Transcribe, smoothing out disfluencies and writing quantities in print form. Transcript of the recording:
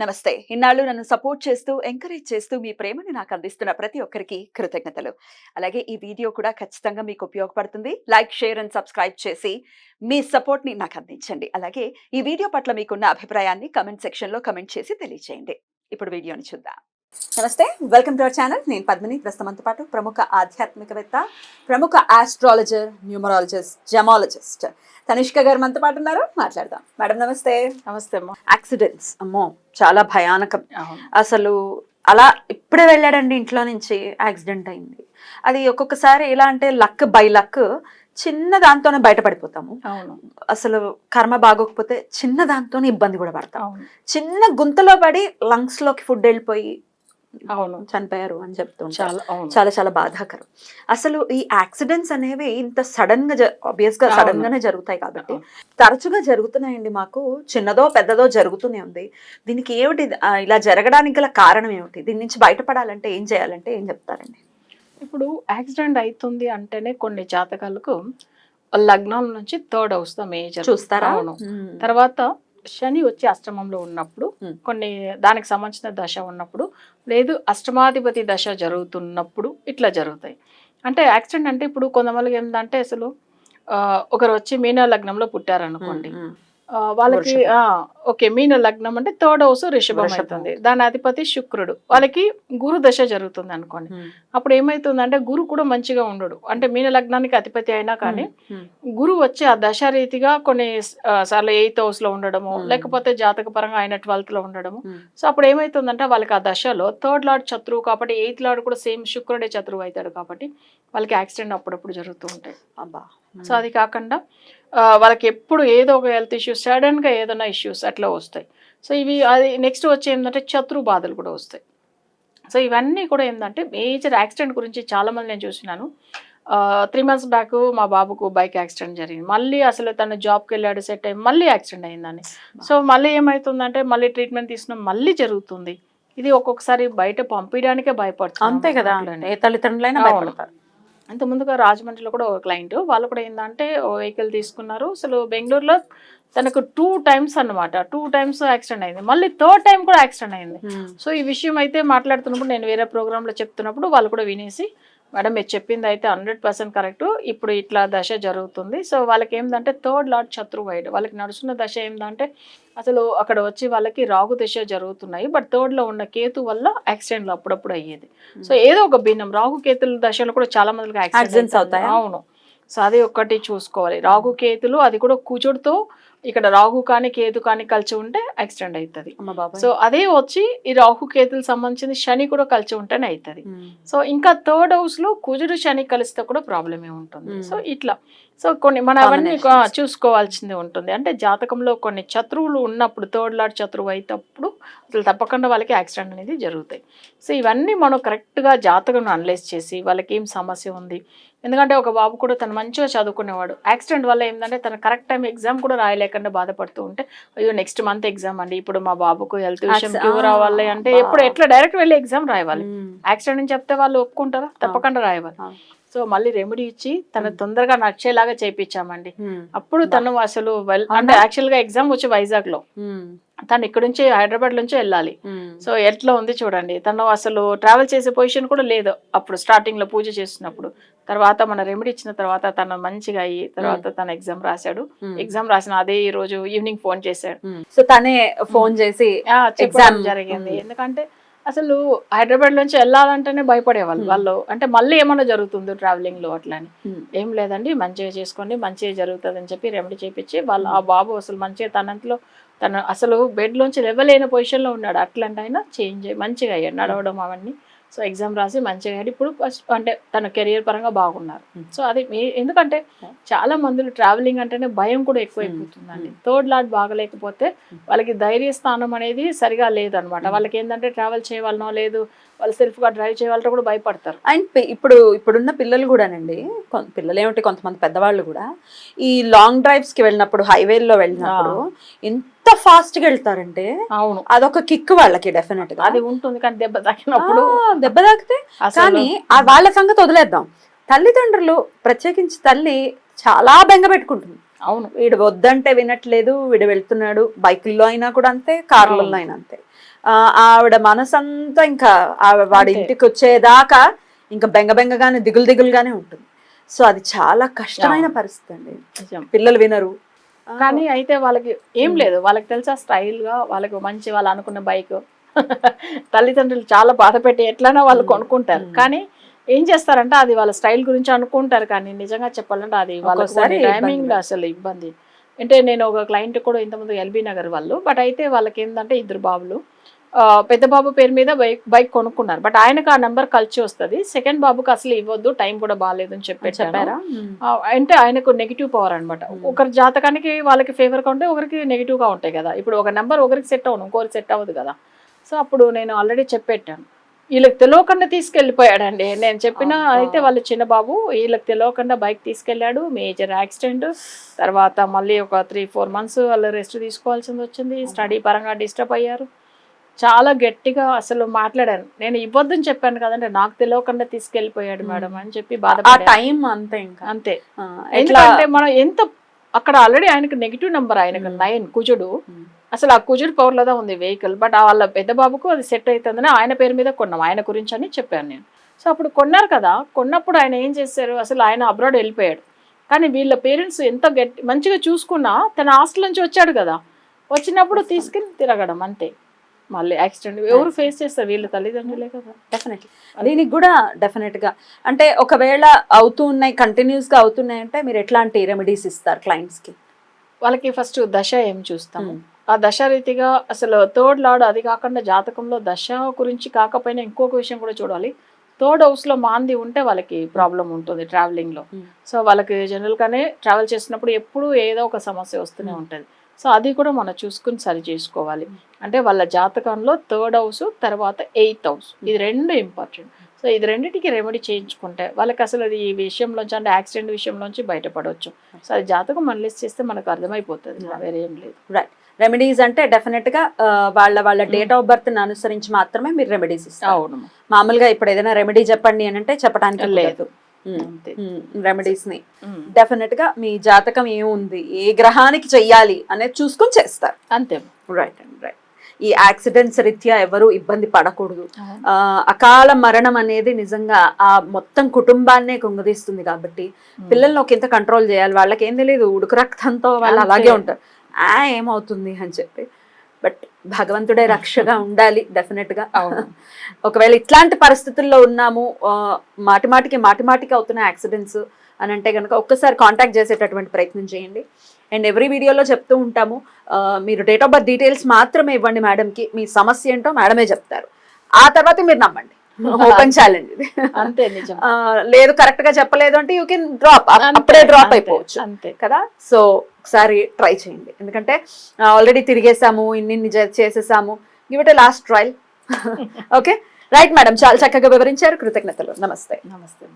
నమస్తే. ఇన్నాళ్ళు నన్ను సపోర్ట్ చేస్తూ, ఎంకరేజ్ చేస్తూ మీ ప్రేమని నాకు అందిస్తున్న ప్రతి ఒక్కరికి కృతజ్ఞతలు. అలాగే ఈ వీడియో కూడా ఖచ్చితంగా మీకు ఉపయోగపడుతుంది. లైక్, షేర్ అండ్ సబ్స్క్రైబ్ చేసి మీ సపోర్ట్‌ని నాకు అందించండి. అలాగే ఈ వీడియో పట్ల మీకున్న అభిప్రాయాన్ని కామెంట్ సెక్షన్‌లో కామెంట్ చేసి తెలియజేయండి. ఇప్పుడు వీడియోని చూద్దాం. నమస్తే, వెల్కమ్ టు అవర్ ఛానల్. నేను పద్మిని. ప్రస్తుతం మనతో పాటు ప్రముఖ ఆధ్యాత్మికవేత్త, ప్రముఖ ఆస్ట్రాలజర్, న్యూమరాలజిస్ట్, జెమాలజిస్ట్ తనిష్క గారు మనతో పాటు ఉన్నారు. మాట్లాడదాం. మేడం నమస్తే. నమస్తే అమ్మా. యాక్సిడెంట్స్ అమ్మో చాలా భయానకం. అసలు అలా ఇప్పుడే వెళ్ళాడండి ఇంట్లో నుంచి, యాక్సిడెంట్ అయింది. అది ఒక్కొక్కసారి ఎలా అంటే లక్ బై లక్ చిన్న దాంతోనే బయటపడిపోతాము. అసలు కర్మ బాగోకపోతే చిన్న దాంతోనే ఇబ్బంది కూడా పడతాం. చిన్న గుంతలో పడి లంగ్స్ లోకి ఫుడ్ వెళ్ళిపోయి చనిపోయారు అని చెప్తుంటారు. చాలా చాలా బాధాకరం. అసలు ఈ యాక్సిడెంట్స్ అనేవి ఇంత సడన్ గా ఆబ్వియస్ గా సడన్ గానే జరుగుతాయి కాబట్టి తరచుగా జరుగుతున్నాయండి. మాకు చిన్నదో పెద్దదో జరుగుతూనే ఉంది. దీనికి ఏమిటి, ఇలా జరగడానికి గల కారణం ఏమిటి? దీని నుంచి బయటపడాలంటే ఏం చేయాలంటే ఏం చెప్తారండి? ఇప్పుడు యాక్సిడెంట్ అవుతుంది అంటేనే కొన్ని జాతకాలకు లగ్నాల నుంచి థర్డ్ హౌస్ తో మేజర్ చూస్తారా. తర్వాత శని వచ్చి అష్టమంలో ఉన్నప్పుడు, కొన్ని దానికి సంబంధించిన దశ ఉన్నప్పుడు, లేదు అష్టమాధిపతి దశ జరుగుతున్నప్పుడు ఇట్లా జరుగుతాయి. అంటే యాక్సిడెంట్ అంటే ఇప్పుడు కొంతమందికి ఏంటంటే అసలు ఒకరు వచ్చి మీన లగ్నంలో పుట్టారనుకోండి, వాళ్ళకి ఓకే మీన లగ్నం అంటే థర్డ్ హౌస్ రిషభం అవుతుంది, దాని అధిపతి శుక్రుడు, వాళ్ళకి గురు దశ జరుగుతుంది అనుకోండి. అప్పుడు ఏమైతుందంటే గురు కూడా మంచిగా ఉండడు. అంటే మీన లగ్నానికి అధిపతి అయినా కానీ గురు వచ్చి ఆ దశ రీతిగా కొన్ని సార్లు 8th హౌస్ లో ఉండడము, లేకపోతే జాతక పరంగా ఆయన 12th లో ఉండడము. సో అప్పుడు ఏమైతుందంటే వాళ్ళకి ఆ దశలో థర్డ్ లార్డ్ శత్రువు కాబట్టి 8th లార్డ్ కూడా సేమ్ శుక్రుడే శత్రువు అవుతాడు కాబట్టి వాళ్ళకి యాక్సిడెంట్ అప్పుడప్పుడు జరుగుతూ ఉంటాయి. అబ్బా. సో అది కాకుండా వాళ్ళకి ఎప్పుడు ఏదో ఒక హెల్త్ ఇష్యూస్, సడన్గా ఏదైనా ఇష్యూస్ అట్లా వస్తాయి. సో ఇవి అది నెక్స్ట్ వచ్చి ఏంటంటే శత్రు బాధలు కూడా వస్తాయి. సో ఇవన్నీ కూడా ఏంటంటే మేజర్ యాక్సిడెంట్ గురించి చాలామంది నేను చూసినాను. 3 months బ్యాక్ మా బాబుకు బైక్ యాక్సిడెంట్ జరిగింది. మళ్ళీ అసలు తను జాబ్కి వెళ్ళాడు, సెట్ అయ్యి మళ్ళీ యాక్సిడెంట్ అయిందని. సో మళ్ళీ ఏమవుతుందంటే మళ్ళీ ట్రీట్మెంట్ తీసుకున్నాం, మళ్ళీ జరుగుతుంది. ఇది ఒక్కొక్కసారి బయట పంపించడానికే భయపడుతుంది. అంతే కదా, ఏ తల్లిదండ్రులైనా భయపడతారు. అంత ముందుగా రాజమండ్రిలో కూడా ఒక క్లయింట్, వాళ్ళు కూడా ఏంటంటే వెహికల్ తీసుకున్నారు. అసలు బెంగళూరులో తనకు 2 times అన్నమాట, 2 times యాక్సిడెంట్ అయింది. మళ్ళీ 3rd time కూడా యాక్సిడెంట్ అయింది. సో ఈ విషయం అయితే మాట్లాడుతున్నప్పుడు నేను వేరే ప్రోగ్రాంలో చెప్తున్నప్పుడు వాళ్ళు కూడా వినేసి, మేడం మీరు చెప్పింది అయితే 100% కరెక్ట్, ఇప్పుడు ఇట్లా దశ జరుగుతుంది. సో వాళ్ళకి ఏంటంటే థర్డ్ లార్డ్ శత్రువైడ్, వాళ్ళకి నడుస్తున్న దశ ఏంటంటే అసలు అక్కడ వచ్చి వాళ్ళకి రాగు దశ జరుగుతున్నాయి. బట్ థర్డ్లో ఉన్న కేతు వల్ల యాక్సిడెంట్లు అప్పుడప్పుడు అయ్యేది. సో ఏదో ఒక భిన్నం, రాగు కేతుల దశలో కూడా చాలా మందికి యాక్సిడెంట్స్ అవుతాయి. అవును. సో అది ఒక్కటి చూసుకోవాలి. రాగు కేతులు, అది కూడా కుజుడితో ఇక్కడ రాహు కానీ కేతు కానీ కలిసి ఉంటే యాక్సిడెంట్ అవుతుంది. సో అదే వచ్చి ఈ రాహు కేతులు సంబంధించిన శని కూడా కలిసి ఉంటేనే అవుతుంది. సో ఇంకా థర్డ్ హౌస్ లో కుజుడు శని కలిస్తే కూడా ప్రాబ్లమే ఉంటుంది. సో ఇట్లా సో కొన్ని మనం అవన్నీ చూసుకోవాల్సింది ఉంటుంది. అంటే జాతకంలో కొన్ని శత్రువులు ఉన్నప్పుడు, థర్డ్ లార్డ్ శత్రువు అయినప్పుడు అసలు తప్పకుండా వాళ్ళకి యాక్సిడెంట్ అనేది జరుగుతాయి. సో ఇవన్నీ మనం కరెక్ట్గా జాతకం అనలైజ్ చేసి వాళ్ళకి ఏం సమస్య ఉంది. ఎందుకంటే ఒక బాబు కూడా తను మంచిగా చదువుకునేవాడు, యాక్సిడెంట్ వల్ల ఏంటంటే తను కరెక్ట్ టైం ఎగ్జామ్ కూడా రాయలేకుండా బాధపడుతూ ఉంటే, అయ్యో నెక్స్ట్ మంత్ ఎగ్జామ్ అండి, ఇప్పుడు మా బాబుకు హెల్త్ విషయం క్యూర్ రావాలి అంటే ఎప్పుడు ఎట్లా డైరెక్ట్ వెళ్ళి ఎగ్జామ్ రాయాలి. యాక్సిడెంట్ అని చెప్తే వాళ్ళు ఒప్పుకుంటారా? తప్పకుండా రాయాలి. సో మళ్ళీ రెమెడీ ఇచ్చి తను తొందరగా నచ్చేలాగా చేయించామండి. అప్పుడు తను అసలు అంటే యాక్చువల్ గా ఎగ్జామ్ వచ్చి వైజాగ్ లో, తను ఇక్కడ నుంచి హైదరాబాద్ నుంచి వెళ్ళాలి. సో ఎట్లా ఉంది చూడండి, తను అసలు ట్రావెల్ చేసే పొజిషన్ కూడా లేదు అప్పుడు స్టార్టింగ్ లో పూజ చేస్తున్నప్పుడు. తర్వాత మన రెమెడీ ఇచ్చిన తర్వాత తను మంచిగా అయ్యి తర్వాత తన ఎగ్జామ్ రాశాడు. ఎగ్జామ్ రాసిన అదే ఈ రోజు ఈవినింగ్ ఫోన్ చేశాడు. సో తనే ఫోన్ చేసి ఎగ్జామ్ జరిగింది. ఎందుకంటే అసలు హైదరాబాద్ నుంచి వెళ్ళాలంటేనే భయపడేవాళ్ళు వాళ్ళు. అంటే మళ్ళీ ఏమన్నా జరుగుతుందో ట్రావెలింగ్ లో అట్లా అని. ఏం లేదండి, మంచిగా చేసుకోండి, మంచిగా జరుగుతుంది అని చెప్పి రెమెడీ చేపించి వాళ్ళు ఆ బాబు అసలు మంచిగా తనంతలో తను అసలు బెడ్ లోంచి లేవలేని పొజిషన్ లో ఉన్నాడు. అట్లాంటి అయినా చేంజ్ అయ్యి మంచిగా అయ్యాడు, నడవడం అవన్నీ. సో ఎగ్జామ్ రాసి మంచిగా అయ్యాడు. ఇప్పుడు అంటే తన కెరియర్ పరంగా బాగున్నారు. సో అది ఎందుకంటే చాలా మందులు ట్రావెలింగ్ అంటేనే భయం కూడా ఎక్కువైపోతుందండి. థర్డ్ లార్డ్ బాగలేకపోతే వాళ్ళకి ధైర్య స్థానం అనేది సరిగా లేదనమాట. వాళ్ళకి ఏంటంటే ట్రావెల్ చేయవాలనో లేదు, వాళ్ళు సెల్ఫ్గా డ్రైవ్ చేయాలంటే కూడా భయపడతారు. అండ్ ఇప్పుడున్న పిల్లలు కూడానండి, పిల్లలు ఏమిటి కొంతమంది పెద్దవాళ్ళు కూడా ఈ లాంగ్ డ్రైవ్స్కి వెళ్ళినప్పుడు, హైవేల్లో వెళ్ళినప్పుడు ఎంత ఫాస్ట్గా వెళ్తారంటే అవును, అదొక కిక్ వాళ్ళకి డెఫినెట్ గా అది ఉంటుంది. కానీ దెబ్బ తాకినప్పుడు, దెబ్బ తాకితే కానీ వాళ్ళ సంగతి వదిలేద్దాం, తల్లిదండ్రులు ప్రత్యేకించి తల్లి చాలా బెంగ పెట్టుకుంటుంది. అవును. వీడు వద్దంటే వినట్లేదు, వీడు వెళ్తున్నాడు, బైకుల్లో అయినా కూడా అంతే, కార్లలో అయినా అంతే. ఆవిడ మనసంతా ఇంకా వాడి ఇంటికి వచ్చేదాకా ఇంకా బెంగగానే దిగులుగానే ఉంటుంది. సో అది చాలా కష్టమైన పరిస్థితి అండి. పిల్లలు వినరు. కానీ అయితే వాళ్ళకి ఏం లేదు, వాళ్ళకి తెలుసా స్టైల్ గా వాళ్ళకి మంచి వాళ్ళు అనుకున్న బైక్ తల్లిదండ్రులు చాలా బాధ పెట్టి ఎట్లైనా వాళ్ళు కొనుక్కుంటారు. కానీ ఏం చేస్తారంటే అది వాళ్ళ స్టైల్ గురించి అనుకుంటారు, కానీ నిజంగా చెప్పాలంటే అది వాళ్ళకి టైమింగ్ అసలు ఇబ్బంది. అంటే నేను ఒక క్లయింట్ కూడా ఇంతకుముందు ఎల్బీ నగర్ వాళ్ళు, బట్ అయితే వాళ్ళకి ఏంటంటే 2 బాబులు. పెద్ద బాబు పేరు మీద బైక్ కొనుక్కున్నారు, బట్ ఆయనకు ఆ నెంబర్ కలిసి వస్తుంది. సెకండ్ బాబుకి అసలు ఇవ్వద్దు, టైం కూడా బాగాలేదు అని చెప్పారా. అంటే ఆయనకు నెగిటివ్ పవర్ అనమాట. ఒకరి జాతకానికి వాళ్ళకి ఫేవర్గా ఉంటే ఒకరికి నెగిటివ్గా ఉంటాయి కదా. ఇప్పుడు ఒక నెంబర్ ఒకరికి సెట్ అవ్వను, ఇంకొకరికి సెట్ అవ్వదు కదా. సో అప్పుడు నేను ఆల్రెడీ చెప్పెట్టాను, వీళ్ళకి తెలియకుండా తీసుకెళ్ళిపోయాడండి. నేను చెప్పిన అయితే వాళ్ళు చిన్న బాబు, వీళ్ళకి తెలియకుండా బైక్ తీసుకెళ్ళాడు, మేజర్ యాక్సిడెంట్. తర్వాత మళ్ళీ ఒక 3-4 మంత్స్ వాళ్ళు రెస్ట్ తీసుకోవాల్సింది వచ్చింది. స్టడీ పరంగా డిస్టర్బ్ అయ్యారు. చాలా గట్టిగా అసలు మాట్లాడాను, నేను ఇవ్వద్దని చెప్పాను కదంటే నాకు తెలియకుండా తీసుకెళ్ళిపోయాడు మేడం అని చెప్పి బాధ. అంతే. ఎందుకంటే మనం ఎంత అక్కడ ఆల్రెడీ ఆయనకు నెగిటివ్ నెంబర్, ఆయనకు 9 కుజుడు. అసలు ఆ కుజుడు పవర్లోదా ఉంది వెహికల్, బట్ వాళ్ళ పెద్ద బాబుకు అది సెట్ అవుతుందని ఆయన పేరు మీద కొన్నాం, ఆయన గురించి అని చెప్పాను నేను. సో అప్పుడు కొన్నారు కదా, కొన్నప్పుడు ఆయన ఏం చేశారు, అసలు ఆయన అబ్రాడ్ వెళ్ళిపోయాడు. కానీ వీళ్ళ పేరెంట్స్ ఎంత మంచిగా చూసుకున్నా తన హాస్టల్ నుంచి వచ్చాడు కదా, వచ్చినప్పుడు తీసుకెళ్ళి తిరగడం అంతే. మళ్ళీ యాక్సిడెంట్ ఎవరు ఫేస్ చేస్తారు, వీళ్ళ తల్లిదండ్రులే కదా. డెఫినెట్లీ దీనికి కూడా డెఫినెట్గా అంటే ఒకవేళ అవుతూ ఉన్నాయి, కంటిన్యూస్గా అవుతున్నాయి అంటే మీరు ఎట్లాంటి రెమెడీస్ ఇస్తారు క్లయింట్స్కి? వాళ్ళకి ఫస్ట్ దశ ఏం చూస్తాము, ఆ దశ రీతిగా అసలు థర్డ్ లార్డ్, అది కాకుండా జాతకంలో దశ గురించి కాకపోయినా ఇంకొక విషయం కూడా చూడాలి. థర్డ్ హౌస్లో మాంది ఉంటే వాళ్ళకి ప్రాబ్లం ఉంటుంది ట్రావెలింగ్లో. సో వాళ్ళకి జనరల్గానే ట్రావెల్ చేసినప్పుడు ఎప్పుడు ఏదో ఒక సమస్య వస్తూనే ఉంటుంది. సో అది కూడా మనం చూసుకుని సరి చేసుకోవాలి. అంటే వాళ్ళ జాతకంలో థర్డ్ హౌస్ తర్వాత 8th హౌస్, ఇది 2 ఇంపార్టెంట్. సో ఇది రెండింటికి రెమెడీ చేయించుకుంటే వాళ్ళకి అసలు అది ఈ విషయంలోంచి అంటే యాక్సిడెంట్ విషయంలోంచి బయటపడవచ్చు. సో అది జాతకం అనలైజ్ చేస్తే మనకు అర్థమైపోతుంది, వేరే ఏం లేదు. రైట్. రెమెడీస్ అంటే డెఫినెట్గా వాళ్ళ డేట్ ఆఫ్ బర్త్ అనుసరించి మాత్రమే మీరు రెమెడీస్ ఇస్తారు. అవును. మామూలుగా ఇప్పుడు ఏదైనా రెమెడీ చెప్పండి అని అంటే చెప్పడానికి లేదు. రెమెడీస్ ని డెఫినెట్ గా మీ జాతకం ఏముంది, ఏ గ్రహానికి చెయ్యాలి అనేది చూసుకొని చేస్తారు అంతే. Right and right. ఈ యాక్సిడెంట్స్ రీత్యా ఎవరు ఇబ్బంది పడకూడదు. అకాల మరణం అనేది నిజంగా ఆ మొత్తం కుటుంబాన్నే కుంగదీస్తుంది కాబట్టి పిల్లల్ని ఒక ఇంత కంట్రోల్ చేయాలి. వాళ్ళకి ఏం తెలియదు, ఉడుకు రక్తంతో వాళ్ళు అలాగే ఉంటారు, ఏమవుతుంది అని చెప్పి. బట్ భగవంతుడే రక్షగా ఉండాలి డెఫినెట్ గా. ఒకవేళ ఇట్లాంటి పరిస్థితుల్లో ఉన్నాము, మాటిమాటికి అవుతున్న యాక్సిడెంట్స్ అని అంటే కనుక ఒక్కసారి కాంటాక్ట్ చేసేటటువంటి ప్రయత్నం చేయండి. అండ్ ఎవ్రీ వీడియోలో చెప్తూ ఉంటాము, మీరు డేట్ ఆఫ్ బర్త్ డీటెయిల్స్ మాత్రమే ఇవ్వండి మేడంకి, మీ సమస్య ఏంటో మేడమే చెప్తారు, ఆ తర్వాత మీరు నమ్మండి. ఓపెన్ ఛాలెంజ్ ఇది. అంతే, నిజం. లేదు కరెక్ట్ గా చెప్పలేదు అంటే యూ కెన్ డ్రాప్, అప్పుడే డ్రాప్ అయిపోవచ్చు అంతే కదా. సో ఒకసారి ట్రై చేయండి, ఎందుకంటే ఆల్రెడీ తిరిగేసాము, ఇన్ని చేసేసాము, give it a last trial. Okay right madam, చాలా చక్కగా వివరించారు, కృతజ్ఞతలు. నమస్తే. నమస్తే.